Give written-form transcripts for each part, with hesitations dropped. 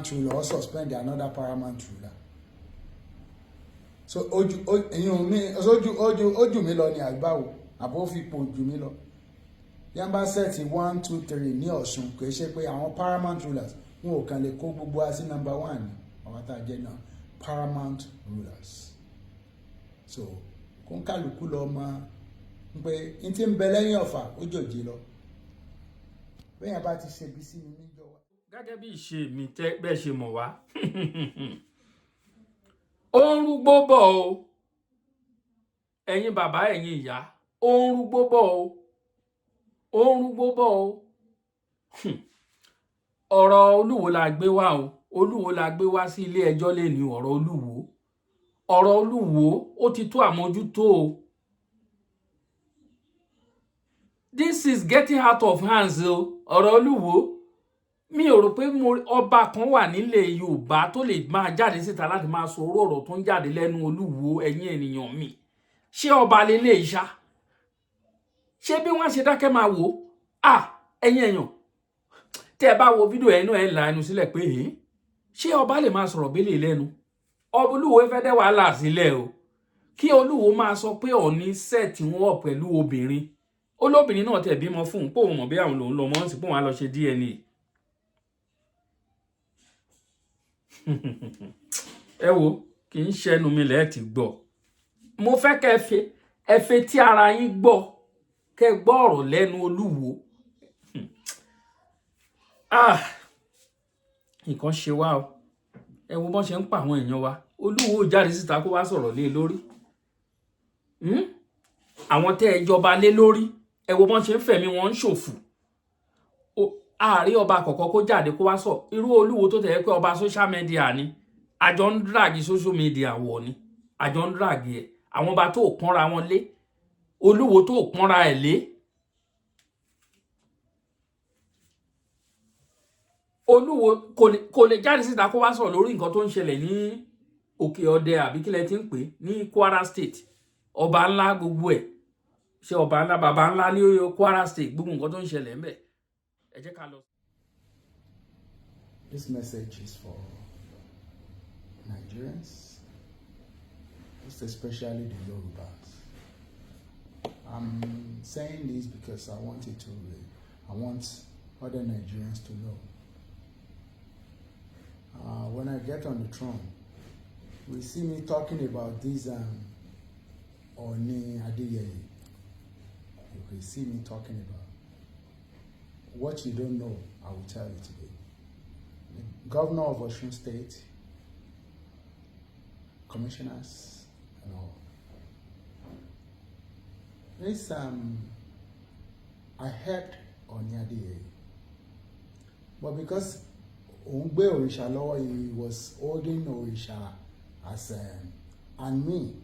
ruler or suspend another paramount ruler. So ojú mi lọ ní àgbáwò àbó fi po ojú mi lọ. Yamba set 1 2 3 ní Ọ̀ṣun kò ṣe pé àwọn paramount rulers wọn ò kàn lè kó gbogbo wa sí number 1 àwọn tá jẹ́ náà paramount rulers. So kó ń kálukú lọ mọ̀ pé n tí ń bẹ lẹ́yìn ọ̀fà ó jòjì lọ. Bẹ́ẹ̀ bá ti ṣe bí sí mi níjọ́ wa. Gẹ́gẹ́ bí ìṣe mi tẹ́ bẹ́ẹ̀ ṣe mọ̀ wá. Ó ń rúgbó bọ̀ o. Ẹ̀yin bàbá ẹ̀yin ìyá, ó ń rúgbó bọ̀ o. Ó ń rúgbó bọ̀ o. Ọ̀rọ̀ Olúwo la gbé wá o. Olúwo la gbé wá sí ilé ẹjọ́ lẹ́ni ọ̀rọ̀ Olúwo. Ọ̀rọ̀ Olúwo ó ti tó àmójútó o. This is getting out of hands o. Ọ̀rọ̀ Olúwo. Mi ò rò pé ọba kan wà nílẹ̀ Yorùbá tó lè máa jáde síta láti máa sọ ọ̀rọ̀ tó ń jáde lẹ́nu Olúwo ẹ̀yin ènìyàn mi. Ṣé ọba lélẹ̀ ìṣá? Ṣé bí wọ́n ṣe dákẹ́ máa wò? Ẹ̀yin èèyàn. Tẹ́ ẹ bá wo fídíò ẹ̀ náà ẹ là ẹnu sílẹ̀ pé ṣé ọba lè máa sọ̀rọ̀ bẹ́lẹ̀ lẹ́nu? Ọba Olúwo fẹ́ dẹ́ wàhálà sílẹ̀ o. Kí Olúwo máa sọ pé Ọọ̀ni sẹ́ẹ̀tì wọn wọ̀ pẹ̀lú obìnrin. Olóbìnrin náà tẹ̀ bímọ fún un pé òun mọ̀ bí àwọn lòun lọ mọ́ sí pé òun á lọ ṣe DNA. Ẹ wo kì í ṣẹnu mi lẹ́ẹ̀ tí gbọ́. Mo fẹ́ kẹ́ ẹ fẹ́ tí ara yín gbọ́ kẹ́ gbọ́ ọ̀rọ̀ lẹ́nu Olúwo. Nǹkan ṣe wá o. Ẹ wo bọ́n ṣe ń pa àwọn èèyàn wa. Olúwo jáde síta kó wá sọ̀rọ̀ lé lórí. Àwọn tẹ́ ẹ jọba lé lórí. Ẹ wo bọ́n ṣe ń fẹ̀mí wọn ń ṣòfò. Ààrẹ ọba àkọ́kọ́ kó jáde kó wá sọ irú Olúwo tó tẹ̀ pé ọba social media ni àjọ ń drag social media wọ̀ ni àjọ ń drag ẹ̀ àwọn ọba tó pọ́nra wọn lé Olúwo tó pọ́nra ẹ̀ lé Olúwo kò lè jáde síta kó wá sọ lórí nǹkan tó ń ṣẹlẹ̀ ní Òkè Ọdẹ àbí kílẹ̀ tí ń pè ní Kwara State ọba ńlá gbogbo ẹ̀ ṣe ọba ńlá bàbá ńlá ní Kwara State gbogbo nǹkan tó ń ṣẹlẹ̀ ń bẹ̀. This message is for Nigerians, most especially the Yorubas. I'm saying this because I want other Nigerians to know. When I get on the throne, we see me talking about this Oni Adeyeye. You will see me talking about. What you don't know, I will tell you today. The governor of Osun State, commissioners, and all. This, I helped Oni Adeyeye. But because Ongbe Orisha Law, he was holding Orisha as and me,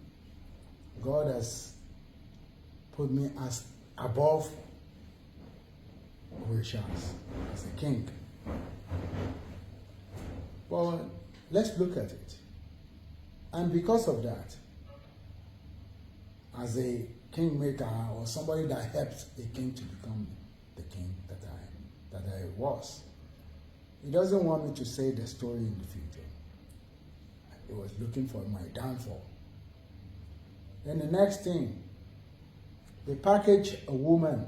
God has put me as above Orishas, as a king. But let's look at it. And because of that, as a kingmaker or somebody that helped a king to become the king that I was, he doesn't want me to say the story in the future. He was looking for my downfall. Then the next thing, they packaged a woman.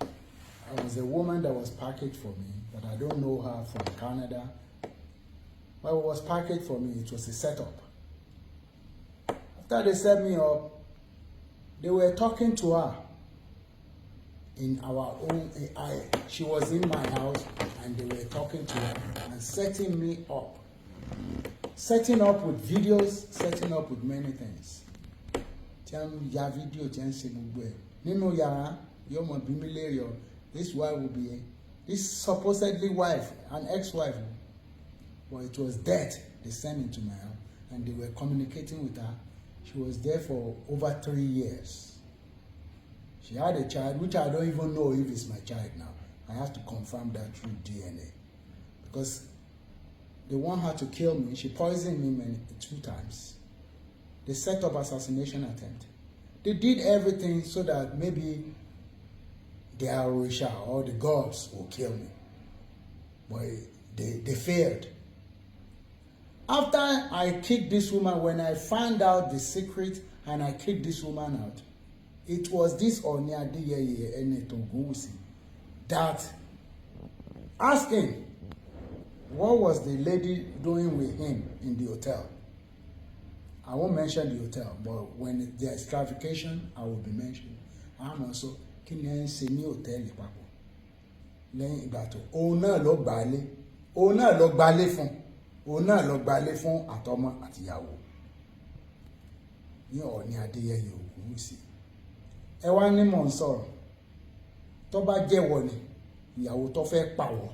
It was a woman that was packaged for me, but I don't know her from Canada. But it was packaged for me, it was a setup. After they set me up, they were talking to her in our own, she was in my house and they were talking to her and setting me up. Setting up with videos, setting up with many things. Ya video, Nino Yara, Yomo Bimilerio, this wife will be this supposedly wife, an ex-wife. But it was death they sent into my house and they were communicating with her. She was there for over 3 years. She had a child, which I don't even know if it's my child now. I have to confirm that through DNA. Because they want her to kill me. She poisoned me 2 times. They set up assassination attempt. They did everything so that maybe the Orisha or the gods will kill me. But they failed. After I kicked this woman, when I found out the secret and I kicked this woman out, it was this Oni Adeyeye Enetogunwusi that asking what was the lady doing with him in the hotel. I won't mention the hotel, but when there is clarification, I will be mentioning. I'm also kí ni ẹ ń ṣe ní hòtẹ́ẹ̀lì papọ̀ lẹ́yìn ìgbà tó òun náà lọ gbalé fún àtọmọ àtìyàwó ní Ọọ̀ni Adéyẹyè Ògúnwùsì. Ẹ wá ní mò ń sọ̀rọ̀ tó bá jẹ́wọ́ ni ìyàwó tó fẹ́ pàwọ́,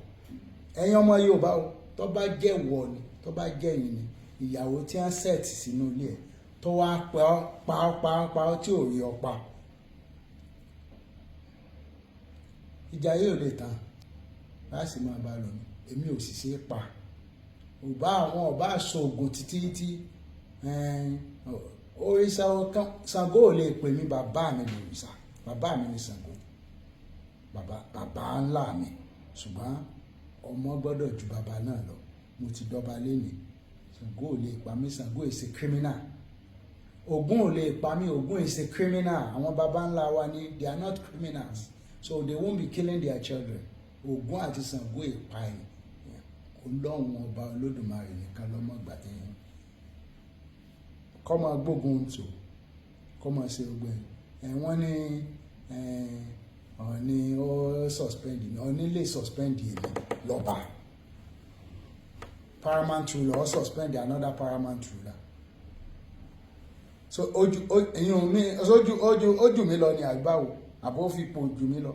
ẹ̀yin ọmọ Yorùbá o, tó bá jẹ́wọ́ ni tó bá jẹ́yìn ni ìyàwó tí wọ́n sẹ̀tì sínú ilé ẹ̀ tó wá pa tí ò rí ọ pa. Ìjà yóò lè tán láti máa bá lọ ní èmi ò sì ṣe é pa. Ọba aṣọ ògùn títí òrìṣà ọkàn Ṣàngó ò lè pè mí bàbá mi ní òrìṣà, bàbá mi ní Ṣàngó, bàbá ńlá mi, ṣùgbọ́n ọmọ gbọ́dọ̀ ju bàbá náà lọ. Mo ti dọba lénìí, Ṣàngó ò lè pa mí, Ṣàngó is a criminal. Ògún ò lè pa mí, Ògún is a criminal. Àwọn bàbá ńlá wa ni they are not criminals, so they won't be killing their children. Ògún àti Ṣàngó ìpààyàn, Ọlọ́run ọba Olódùmarè nìkan lọ́mọ gbàtẹ́yìn. Kọ́ máa gbógun tò, kọ́ máa ṣe gbogbo ẹ̀. Wọ́n ní Ọọ̀ni ó suspend mi, Ọọ̀ni lè suspend èmi lọ́ba. Paramount ruler or suspend another paramount ruler. So ojú mi lọ ní àgbáwò àbó fipò ojú mi lọ.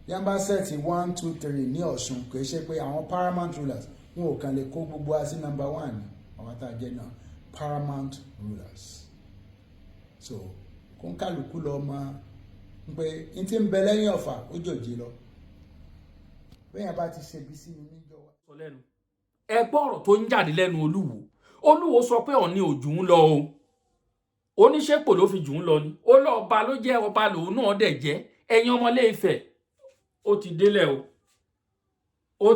Yamba sẹ́ẹ̀tì 1 2 3 ní Ọ̀ṣun, kò ṣe pé àwọn paramount rulers wọn ò kàn lè kó gbogbo wa sí number 1 ní àwọn tá a jẹ́ náà paramount rulers. So kó ń kálukú lọ mọ pé n ti ń bẹ lẹ́yìn ọ̀fà ó jòjì lọ. Bẹ́ẹ̀ bá ti ṣe bí sí mi níjọ wa. Ẹ gbọ́ ọ̀rọ̀ tó ń jáde lẹ́nu Olúwo sọ pé Ọọ̀ni ò jù ú lọ o, oníṣẹ́pò ló fi jù ú lọ ni, ó lọ ọba ló jẹ́, ọba lòun náà dẹ̀ jẹ́. Ẹ̀yin ọmọ Ilé Ifẹ̀, ó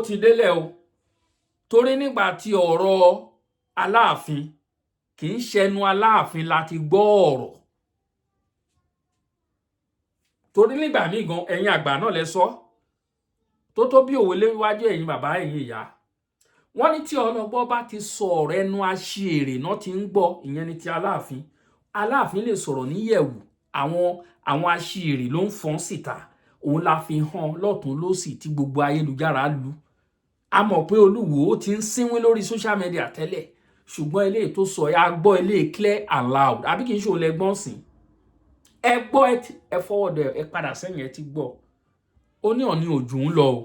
ti délẹ̀ o, torí nígbà tí ọ̀rọ̀ Aláàfin kì í ṣẹnu Aláàfin láti gbọ́ ọ̀rọ̀, torí nígbà míì gan ẹ̀yin àgbà náà lẹ sọ tó bí òwe léwájú ẹ̀yin bàbá ẹ̀yin ìyá. Wọ́n ní tí ọlọ́gbọ́n bá ti sọ ọ̀rọ̀ ẹnu aṣèrè náà ti ń gbọ́, ìyẹn ni ti Aláàfin. Aláàfin lè sọ̀rọ̀ níyẹ̀wù, àwọn aṣèrè ló ń fọ́n síta, òun la fi hàn lọ́tún lósì tí gbogbo ayélujára lu. A mọ̀ pé Olúwo ó ti ń sínwín lórí social media tẹ́lẹ̀, ṣùgbọ́n eléyìí tó sọ ya gbọ́ eléyìí clear and loud, àbí kì í ṣe olè gbọ́n sìn. Ẹ gbọ́ ẹ forward ẹ padà sẹ́yìn ẹ ti gbọ́. Ó ní Ọọ̀ni ò jù ú lọ o,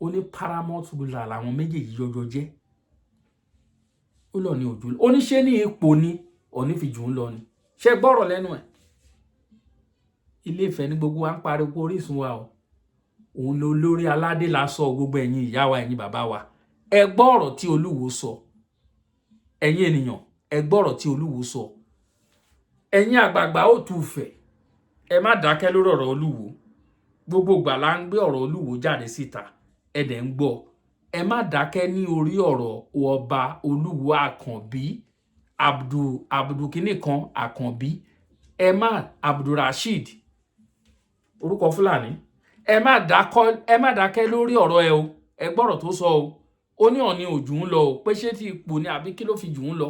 ó ní paramount ruler làwọn méjèèjì jọjọ jẹ́. Ó lọ ní ojú, ó ní ṣé ní ipò ni Ọọ̀ni fi jù ú lọ ni. Ṣé gbọ́rọ̀ lẹ́nu ẹ̀? Ilé Ifẹ̀ ní gbogbo wa ń pariwo Orísun wa o, òun ló lórí aládé la sọ gbogbo ẹ̀yin ìyá wa ẹ̀yin bàbá wa. Ẹ gbọ́ ọ̀rọ̀ tí Olúwo sọ, ẹ̀yin ènìyàn, ẹ gbọ́ ọ̀rọ̀ tí Olúwo sọ. Ẹ̀yin àgbààgbà ó tu Ifẹ̀, ẹ má dákẹ́ lórí ọ̀rọ̀ Olúwo. Gbogbo ìgbà la ń gbé ọ̀rọ̀ Olúwo jáde síta, ẹ dẹ̀ ń gbọ́. Ẹ má dákẹ́ ní orí ọ̀rọ̀ ọba Olúwo Àkànbí, Abdul kìíní kan Àkànbí, ẹ má Abdulrasheed, orúkọ Fúlàní. Ẹ má dákẹ́ lórí ọ̀rọ̀ ẹ o, ẹ gbọ́rọ̀ tó sọ o. Ó ní Ọọ̀ni ò jù ú lọ o, pé ṣé tí ipò ni àbí kí ló fi jù ú lọ?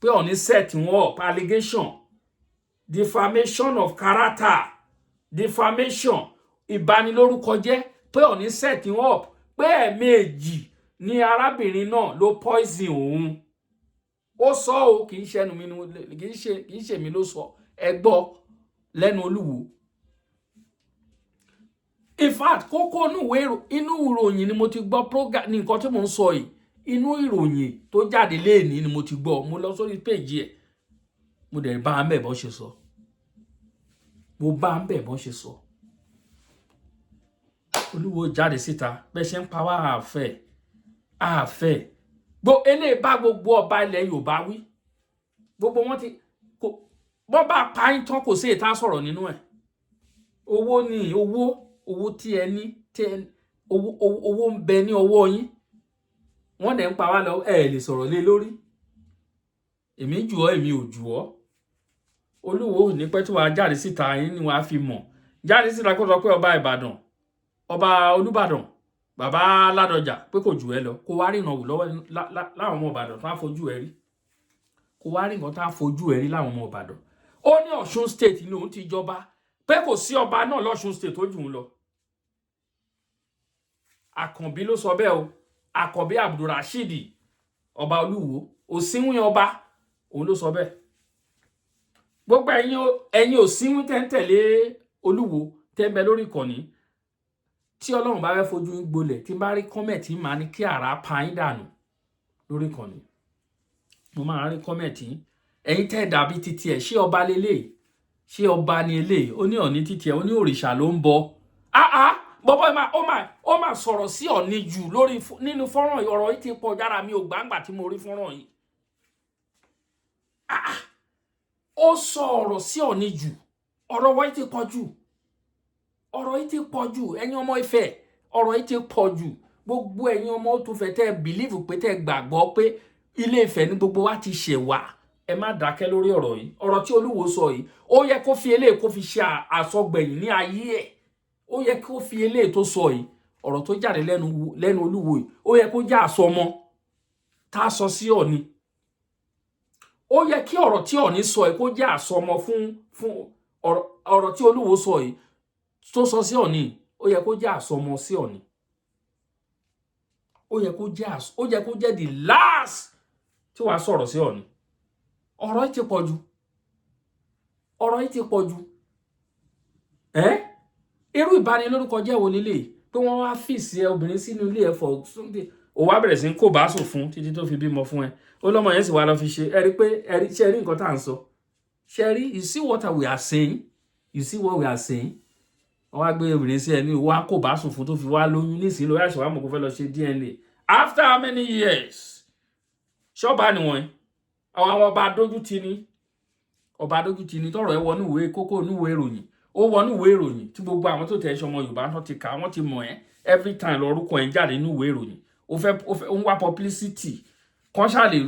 Pé Ọọ̀ni set wọn up, allegation, defamation of character, defamation, ìbanilórúkọ jẹ́, pé Ọọ̀ni set wọn up, pé ẹ̀ẹ̀mejì ni arábìnrin náà ló poison òun. Ó sọ o, kì í ṣẹnu mi, kì í ṣe mi ló sọ, ẹ gbọ́ lẹ́nu Olúwo. In fact, kókó inú ìròyìn ni mo ti gbọ́ program ní nǹkan tí mo ń sọ yìí. Inú ìròyìn tó jáde léèní ni mo ti gbọ́. Mo lọ sórí page ẹ̀, mo dẹ̀ bá ń bẹ̀ bọ́n ṣe sọ. Olúwo jáde síta bẹ́ẹ̀ ṣe ń pa wá àfẹ́. Eléyìí bá gbogbo ọba ilẹ̀ Yorùbá wí. Gbogbo wọn ti bọ́ bá pa yín tán kò sí ìta sọ̀rọ̀ nínú ẹ̀. Owó ni owó tí ẹ ní owó ń bẹ ní ọwọ́ yín wọ́n dẹ̀ ń pa wá lọ ẹ lè sọ̀rọ̀ lé lórí èmi jù ọ́ èmi ò jù ọ́ Olúwo ní pẹ́ tí wàá jáde síta yín ni wàá fi mọ̀ jáde síta kó sọ pé ọba Ìbàdàn ọba Olúbàdàn bàbá Ládọjà pé kò jù ẹ lọ kó wá rí ìrànwọ́ lọ́wọ́ láwọn ọmọ Ìbàdàn tó á fojú ẹ rí kó wá rí nǹkan tó á fojú ẹ rí láwọn ọmọ Ìbàdàn ó ní Ọ̀ṣun state ni òun ti jọba pé kò sí ọba náà lọ́ṣun state tó jù ú lọ Àkànbí ló sọ bẹ́ẹ̀ o Àkànbí Abdulrasheed ọba Olúwo Òsínwín ọba òun ló sọ bẹ́ẹ̀ gbogbo ẹ̀yin Òsínwín tẹ́ ń tẹ̀lé Olúwo tẹ́ ń bẹ lórí ìkànnì tí Ọlọ́run bá fẹ́ fojú yín gbolẹ̀ tí n bá rí kọ́mẹ̀tì máa ní kí àrá pa yín dànù lórí ìkànnì mo máa rí kọ́mẹ̀tì ẹ̀yin tẹ́ dàbí titi ẹ̀ ṣé ọba lélẹ̀ ṣé ọba ni eléyìí ó ní Ọ̀ọ̀ni titi ẹ̀ ó ní òrìṣà ló ń bọ bọ́bọ́ ó máa sọ̀rọ̀ sí Ọ̀ọ̀ni jù lórí nínú fọ́nrán ọ̀rọ̀ yìí ti pọ̀ jára mi ò gbàǹgbà tí mo rí fọ́nrán yìí ó sọ ọ̀rọ̀ sí Ọ̀ọ̀ni jù ọ̀rọ̀ wọ́n ti pọ̀ jù ọ̀rọ̀ yìí ti pọ̀ jù ẹ̀yin ọmọ Ifẹ̀ ọ̀rọ̀ yìí ti pọ̀ jù gbogbo ẹ̀yin ọmọ tó fẹ́ tẹ́ bìlíìfù pé tẹ́ gbàgbọ́ pé Ilé Ifẹ̀ ní gbogbo wa ti ṣẹ̀ wá ẹ má dákẹ́ lórí ọ̀rọ̀ yìí ọ̀rọ̀ tí Olúwo sọ yìí ó yẹ kó fi eléyìí kó fi ṣe àsọgbẹ̀yìn ní ayé ẹ̀ ó yẹ kó fi eléyìí tó sọ yìí ọ̀rọ̀ tó jáde lẹ́nu Olúwo yìí ó yẹ kó jẹ́ àsọmọ tá a sọ sí Ọ̀ọ̀ni ó yẹ kí ọ̀rọ̀ tí Ọ̀ọ̀ni sọ yìí kó jẹ́ àsọmọ fún ọ̀rọ̀ tí Olúwo sọ yìí tó sọ sí Ọ̀ọ̀ni ó yẹ kó jẹ́ àsọmọ sí Ọ̀ọ̀ni ó yẹ kó jẹ́ the last tí wàá sọ̀rọ̀ sí Ọ̀ọ̀ni ọ̀rọ̀ yìí ti pọ̀ jù irú ìbanilórúkọ jẹ́ wo nílé pé wọ́n wá fìsì ẹ obìnrin sínú ilé ẹ for something ó wá bẹ̀rẹ̀ sí ń kó báṣù fún títí tó fi bímọ fún ẹ ó lọ́mọ yẹn sì wá lọ fi ṣe ẹ rí pé ṣe rí nǹkan tá à ń sọ ṣe rí you see what we are saying wọ́n wá gbé obìnrin sí ẹni wọ́n á kó báṣù fún tó fi wá lóyún nísìnyí lórí àṣà wàá mọ̀ kó fẹ́ lọ ṣe DNA after how many years ṣọ́ọ̀bà nìwọ̀n àwọn ọba adójútì ni tọrọ ẹ wọnú ìwé kókó níwèé ìròyìn ó wọnú ìwé ìròyìn tí gbogbo àwọn tó tẹ̀ ẹ́ ṣọmọ Yorùbá náà ti kà wọ́n ti mọ̀ ẹ́ every time lórúkọ ẹ̀ ń jáde nínú ìwé ìròyìn ó fẹ́ ń wá publicity kan ṣáà lè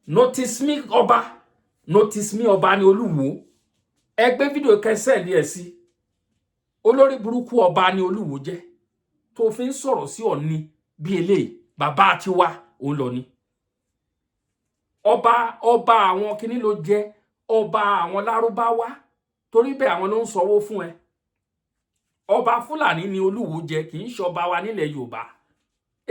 notice me ọba ní Olúwo ẹ gbé fídíò kẹsẹ̀ ní ẹ̀ sí olórí burúkú ọba ní Olúwo jẹ́ tó fi ń sọ̀rọ̀ sí Ọ̀ọ̀ni bí eléyìí bàbá tiwa òun lọ ni ọba àwọn kinní ló jẹ́ ọba àwọn Lárúbáwá torí bẹ́ẹ̀ àwọn ló ń sanwó fún ẹ ọba Fúlàní ni Olúwo jẹ kì í ṣọba wa nílẹ̀ Yorùbá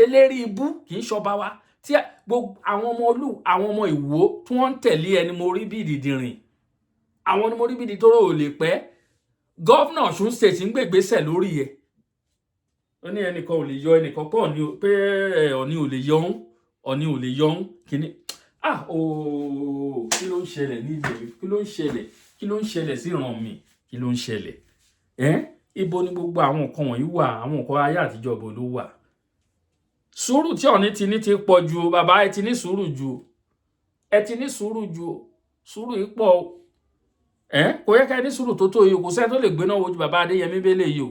eléri ibú kì í ṣọba wa tí gbogbo àwọn ọmọ Ìwó tí wọ́n ń tẹ̀lé ẹni mo rí bí ìdìdìrìn àwọn ni mo rí bí ìdí tó rò ò lè pẹ́ gọ́vnà Ọ̀ṣun state ń gbègbèsẹ̀ lórí ẹ̀ ó ní ẹnìkan ò lè yọ ẹnìkan pé Ọ̀ọ̀ni ò lè yọ̀hún kìíní kí ló ń ṣẹlẹ̀ nílẹ̀ kí ló ń ṣẹlẹ̀ sí ìran mi kí ló ń ṣẹlẹ̀ ibo ni gbogbo àwọn nǹkan wọ̀nyí wà àwọn nǹkan ayé àtijọ́ bò ló wà sùúrù tí Ọ̀ọ̀ni ti ní ti pọ̀ ju bàbá ẹ ti ní sùúrù ju sùúrù yìí pọ̀ kò yẹ ká ní sùúrù tó tó yìí kò sẹ́ni tó lè gbéná wojú bàbá Adéyẹmí bẹ́lẹ̀ yìí o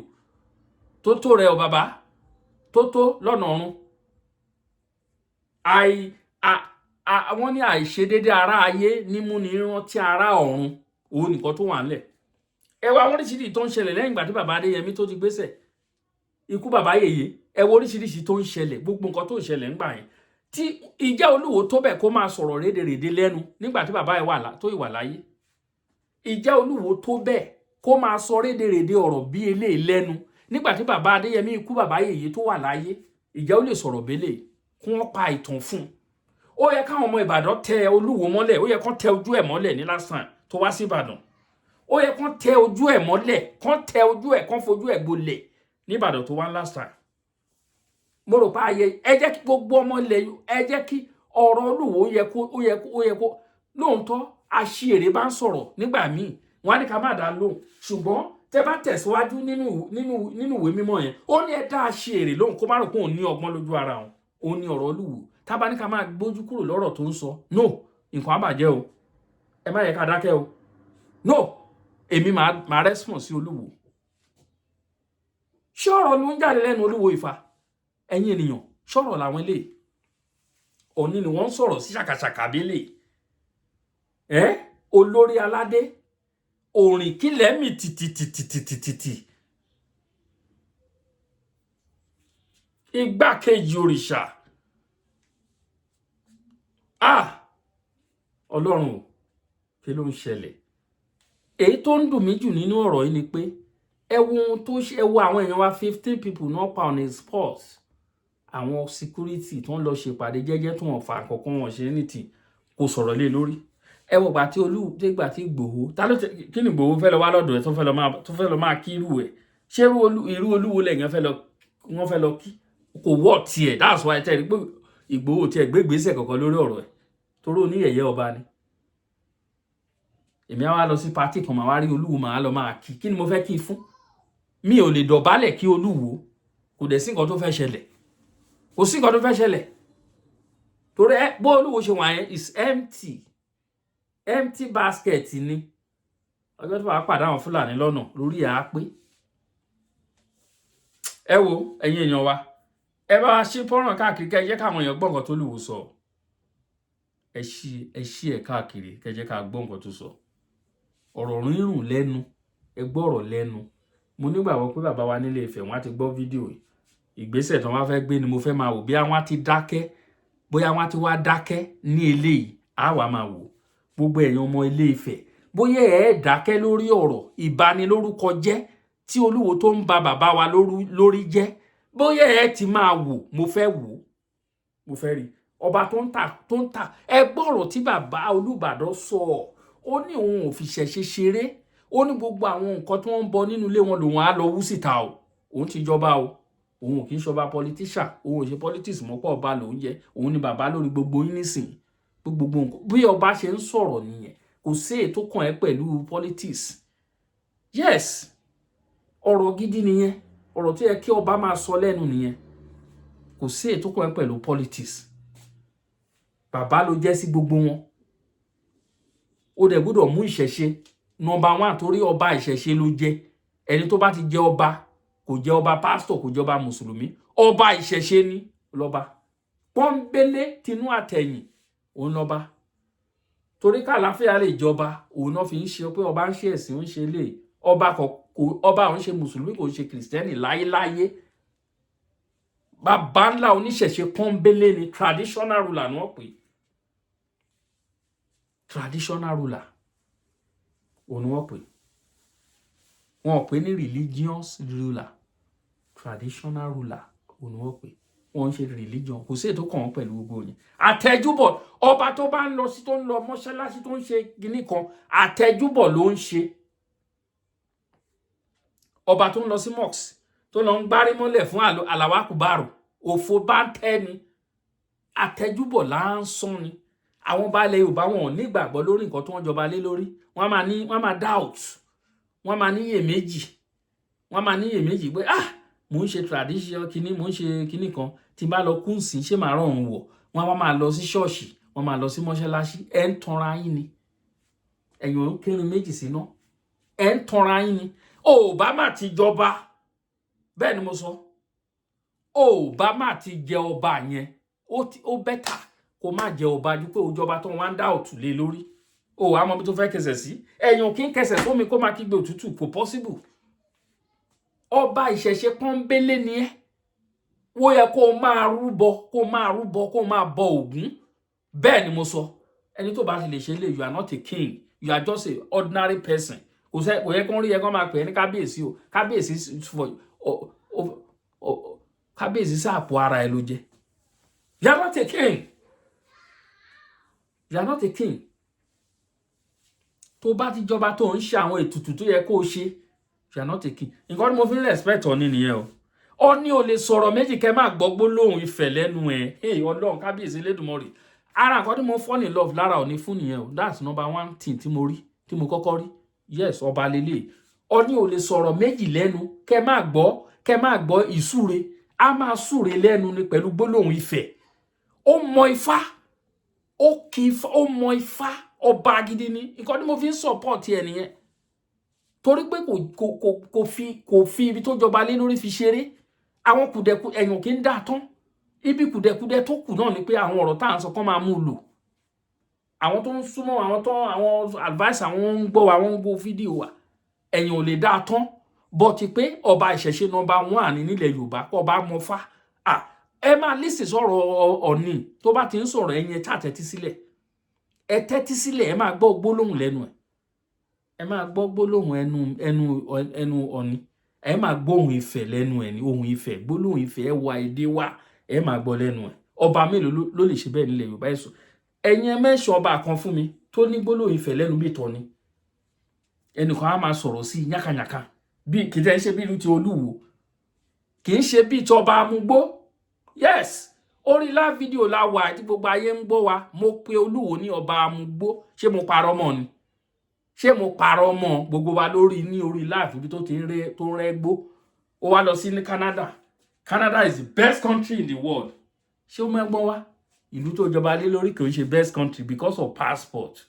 tó tó rẹ o bàbá tó tó lọ́nà ọ̀run wọ́n ní àìṣedédé ara ayé nímú ní rántí ara ọ̀run òun nìkan tó wà ńlẹ̀ ẹ wá oríṣiríṣi tó ń ṣẹlẹ̀ lẹ́yìn ìgbà tí bàbá Adéyẹmí tó ti gbéṣẹ̀ ikú bàbá Yèyé ẹ wo oríṣiríṣi tó ń ṣẹlẹ̀ gbogbo nǹkan tó ń ṣẹlẹ̀ ńgbà yẹn tí ìjẹ́ Olúwo tó bẹ̀ kó máa sọ̀rọ̀ rédèrèdè lẹ́nu nígbà tí bàbá ẹ̀ tó ìwà láyé ìjẹ́ Olúwo tó bẹ̀ kó máa sọ rédèrèdè ọ̀rọ̀ bí eléyìí lẹ́nu nígbà tí bàbá Adéyẹmí ikú bàbá Yèyé tó wà láyé ìjẹ́ ó lè sọ̀rọ̀ bẹ́lẹ̀ kí wọ́n pa ìtàn fún ó yẹ káwọn ọmọ Ìbàdàn tẹ Olúwo mọ́lẹ̀ ó yẹ kán tẹ ojú ẹ̀ mọ́lẹ̀ ní lásán tó wá sí Ìbàdàn ó yẹ kán tẹ ojú ẹ̀ mọ́lẹ̀ kán fojú ẹ̀ gbolẹ̀ ní Ìbàdàn tó wá lásán mo rò pé ayé ẹ jẹ́ kí gbogbo ọmọ ilẹ̀ ẹ jẹ́ kí ọ̀rọ̀ Olúwo ó yẹ kó lóòótọ́ aṣèrè bá ń sọ̀rọ̀ nígbà míì wọ́n á ní ká má dá lóhùn ṣùgbọ́n tẹ́ bá tẹ̀síwájú nínú ìwé mímọ́ yẹn ó ní ẹ dá aṣèrè lóhùn kó má rò pé òun ní ọgbọ́n lójú ara òun ní ọ̀rọ̀ Olúwo tá bá ní ká máa gbójú kúrò lọ́rọ̀ tó ń sọ no nǹkan á bàjẹ́ o ẹ má yẹ ká dákẹ́ o no èmi máa response sí Olúwo ṣọ́rọ̀ ló ń jáde lẹ́nu Olúwo Ifá ẹ̀yin ènìyàn ṣọ́rọ̀ làwọn eléyìí Ọ̀ọ̀ni ni wọ́n ń sọ̀rọ̀ sí ṣàkàṣàkà bílẹ̀ olórí aládé òrìn kílẹ̀ mì tìtìtìtìtìtì igbákejì òrìṣà Ọlọ́run o kí ló ń ṣẹlẹ̀ èyí tó ń dùn mí jù nínú ọ̀rọ̀ yìí ni pé ẹ wo ohun tó ṣe ẹ wo àwọn èèyàn wa 15 people náà pa on a spot àwọn security tó ń lọ ṣèpàdé jẹ́jẹ́ tó wọ́n fa àkọ́kọ́ wọn ṣe ní ti kò sọ̀rọ̀ lé lórí ẹ wo gbà tí dégbà tí Ìgbòho ta ló kí ni Ìgbòho fẹ́ lọ wá lọ́dọ̀ ẹ̀ tó fẹ́ lọ máa kí irú ẹ̀ ṣé irú Olúwo lẹ́yìn wọ́n fẹ́ lọ kí kò wọ́ tiẹ̀ that's why tẹ́ ẹ rí pé Ìgbòho tiẹ̀ gbégbèsè kankan lórí ọ̀rọ̀ ẹ̀ torí oníyẹ̀yẹ́ ọba ni èmi á wá lọ sí pátì kan máa wá rí Olúwo máa lọ máa kí ni mo fẹ́ kí fún mi ò lè dọ̀bálẹ̀ kí Olúwo kò dẹ̀ sí nǹkan tó fẹ́ ṣẹlẹ̀ kò sí nǹkan tó fẹ́ ṣẹlẹ̀ torí bó Olúwo ṣe wà yẹn is empty basket ni ọjọ́ tó bá pàdé àwọn Fúlàní lọ́nà lórí ẹ̀ á pé ẹ wo ẹ̀yin èèyàn wa ẹ bá wa ṣí fọ́nrán káàkiri kẹ́ ẹ jẹ́ káwọn èèyàn gbọ́ nǹkan tó Olúwo sọ ẹ ṣí ẹ káàkiri kẹ́ ẹ jẹ́ ká gbọ́ nǹkan tó sọ ọ̀rọ̀ rírùn lẹ́nu ẹ gbọ́ ọ̀rọ̀ lẹ́nu mo nígbàgbọ́ pé bàbá wa nílé Ifẹ̀ wọ́n á ti gbọ́ fídíò ìgbésẹ̀ tí wọ́n bá fẹ́ gbé ni mo fẹ́ máa wò bí àwọn á ti dákẹ́ bóyá wọ́n á ti wá dákẹ́ ní eléyìí á wà máa wò gbogbo ẹ̀yin ọmọ Ilé Ifẹ̀ bóyá ẹ dákẹ́ lórí ọ̀rọ̀ ìbanilórúkọ jẹ́ tí Olúwo tó ń ba bàbá wa lórí jẹ́ bóyá ẹ ti máa wò mo fẹ́ rí ọba tó ń ta ẹ gbọ́ ọ̀rọ̀ tí bàbá Olúbàdàn sọ ó ní òun ò fi ṣẹ̀ṣẹ̀ ṣeré ó ní gbogbo àwọn nǹkan tí wọ́n ń bọ nínú ilé wọn lòun á lọ wú síta o òun ti jọba o òun ò kì í ṣọba politician òun ò ṣe politics mọ́pọ̀ ọba lòun jẹ́ òun ni bàbá lórí gbogbo yín nísìn gbogbo nǹkan bí ọba ṣe ń sọ̀rọ̀ nìyẹn kò sí ètò kàn ẹ́ pẹ̀lú politics yes ọ̀rọ̀ gidi nìyẹn ọ̀rọ̀ tó yẹ kí ọba máa sọ lẹ́nu nìyẹn kò sí ètò kàn ẹ́ pẹ̀lú politics bàbá ló jẹ́ sí gbogbo wọn ó dẹ̀ gbọ́dọ̀ mú ìṣẹ̀ṣe number 1 torí ọba ìṣẹ̀ṣe ló jẹ́ ẹni tó bá ti jẹ́ ọba kò jẹ́ ọba pásítọ̀ kò jẹ́ ọba mùsùlùmí ọba ìṣẹ̀ṣe ni lọ́ba pọ́nbélé tinú àtẹ̀yìn òun lọ́ba torí kàláfíà lè jọba òun náà fi ń ṣe pé ọba ń ṣe ẹ̀sìn ń ṣe lè ọba òun ṣe mùsùlùmí kò ṣe kìrìsìtẹ́nì láyéláyé bàbá ńlá oníṣẹ̀ṣe pọ́nbélé ni traditional ruler ni wọ́n pè traditional ruler òun wọ́n pè wọ́n pè ní religious ruler traditional ruler òun wọ́n pè wọ́n ń ṣe religion kò sí ètò kàn pẹ̀lú gbogbo yẹn àtẹ̀júbọ̀ ọba tó bá ń lọ sí tó ń lọ mọ́ṣáláṣí tó ń ṣe kinní kan àtẹ̀júbọ̀ ló ń ṣe ọba tó ń lọ sí mosque tó lọ ń gbárí mọ́lẹ̀ fún Allahu Akbar òfò bá ń tẹ́ ni àtẹ̀júbọ̀ là ń sán ni àwọn baálẹ̀ Yorùbá wọn ò ní ìgbàgbọ́ lórí nǹkan tó wọ́n jọba lé lórí wọ́n máa doubt wọ́n máa níyèméjì pé mò ń ṣe tradition kinní mò ń ṣe kinní kan tí n bá lọ kún sí ṣé màá rọrùn wọ̀ wọ́n máa lọ sí ṣọ́ọ̀ṣì wọ́n máa lọ sí mọ́ṣáláṣí ẹ̀ ń tanra yín ni ẹ̀yìn ò ń kírun méjì síná ẹ̀ ń tanra yín ni Obama ti jọba bẹ́ẹ̀ ni mo sọ Obama ti jẹ ọba yẹn ó bẹ́tà kó má jẹ ọba ju pé òjọba tó wọ́n á dá òtún lé lórí àmọ́ bí tó fẹ́ kẹsẹ̀ sí ẹ̀yìn ò kí ń kẹsẹ̀ sómi kó máa kígbe òtútù kò possible ọba ìṣẹ̀ṣe pọ́nbélé ni ẹ́ wó yẹ kó máa rúbọ kó máa bọ Ògún bẹ́ẹ̀ ni mo sọ ẹni tó bá ti lè ṣe lè you are not a king you are just a ordinary person kò yẹ kó rí ẹ kó máa pè é ní kábíyèsí o kábíyèsí sáàpọ̀ ara ẹ ló jẹ́ you are not a king you are not a king tó bá ti jọba tó ń ṣe àwọn ètùtù tó yẹ kó o ṣe you are not a king nǹkan tí mo fi ń respect Ọọ̀ni nìyẹn o Ọọ̀ni ò lè sọ̀rọ̀ méjì kẹ́ máa gbọ́ gbólóhùn Ifẹ̀ lẹ́nu ẹ̀ Ọlọ́run kábíyèsí Elédùmarè ara nǹkan tí mo fall in love lára Ọọ̀ni fún nìyẹn o that's number 1 thing tí mo kọ́kọ́ rí yes ọba lélẹ̀ Ọọ̀ni ò lè sọ̀rọ̀ méjì lẹ́nu kẹ́ máa gbọ́ ìsúre a máa súre lẹ́nu ni pẹ̀lú gbólóhùn Ifẹ̀ ó mọ Ifá ó mọ Ifá ọba gidi ni nǹkan tí mo fi ń support ẹ nìyẹn torí pé kò fi ibi tó jọba lé lórí fi ṣeré. Àwọn kùdẹ̀kù ẹ̀yàn kì í dá tán. Ibi kùdẹ̀kùdẹ̀ tó kù náà ni pé àwọn ọ̀rọ̀ tá à ń sọ kán máa mú lò. Àwọn tó ń súnmọ́ àwọn advice àwọn ń gbọ́ wa, wọ́n ń gbọ́ fídíò wa. Ẹ̀yàn ò lè dá tán. Bọ́ ti pé ọba ìṣẹ̀ṣe nọmba 1 nílẹ̀ Yorùbá kó bá mọ fá. Ẹ máa lísì sọ̀rọ̀ Ọ̀ọ̀ni tó bá ti ń sọ̀rọ̀ ẹ̀yin ẹ tẹ́tí sílẹ̀. Ẹ tẹ́tí sílẹ̀, ẹ máa gbọ́ gbólóhùn lẹ́nu ẹ̀. Ẹ máa gbọ́ gbólóhùn ẹnu Ọ̀ọ̀ni. Ẹ máa gbọ́ ohùn Ifẹ̀ lẹ́nu ẹ̀ ní ohùn Ifẹ̀, gbólóhùn Ifẹ̀ ẹ wà èdè wa, ẹ máa gbọ́ lẹ́nu ẹ̀. Ọba mélòó ló lè ṣe bẹ́ẹ̀ nílẹ̀ Yorùbá ẹ̀sùn? Ẹ̀yin ẹ mention ọba kan fún mi tó ní gbólóhùn Ifẹ̀ lẹ́nu bí Ọ̀ọ̀ni. Ẹnìkan á máa sọ̀rọ̀ sí yákàyàkà bí kì í tẹ́ ṣe bí ìlú ti Olúwo, kì í ṣe bí tọba Amúgbó. Yes, orí live video la wà tí gbogbo ayé ń gbọ́ wa. Mo pe Olúwo ní ọba Amúgbó. Ṣé mo parọ́ mọ́ ni? Ṣé mo parọ́ mọ́? Gbogbo wa lórí ní orí live ibi tó ń rẹ́ gbó. Ó wá lọ sí ní Canada. Canada is the best country in the world. Ṣé o mẹ́gbọ́n wa? Ìlú tó jọba lé lórí kò ń ṣe best country because of passport.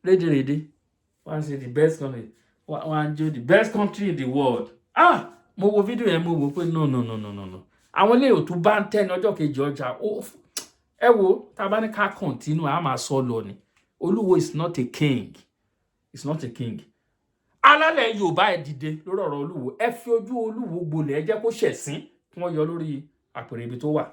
Rédèrèdè. Wọ́n say the best country. Wọ́n jó the best country in the world. Mo wo fídíò yẹn mo wò pé no. Àwọn ilé òtún bá ń tẹ́ ní ọjọ́ kejì ọjà. Ẹ wo, tá bá ní ká continue, a máa sọ lọ ni. Olúwo is not a king. It's not a king. Alálẹ̀ Yorùbá ẹ dìde lórí ọ̀rọ̀ Olúwo. Ẹ fi ojú Olúwo gbolẹ̀, ẹ jẹ́ kó ṣẹ̀sín kí wọ́n yọ lórí àpèrè ibi tó wà.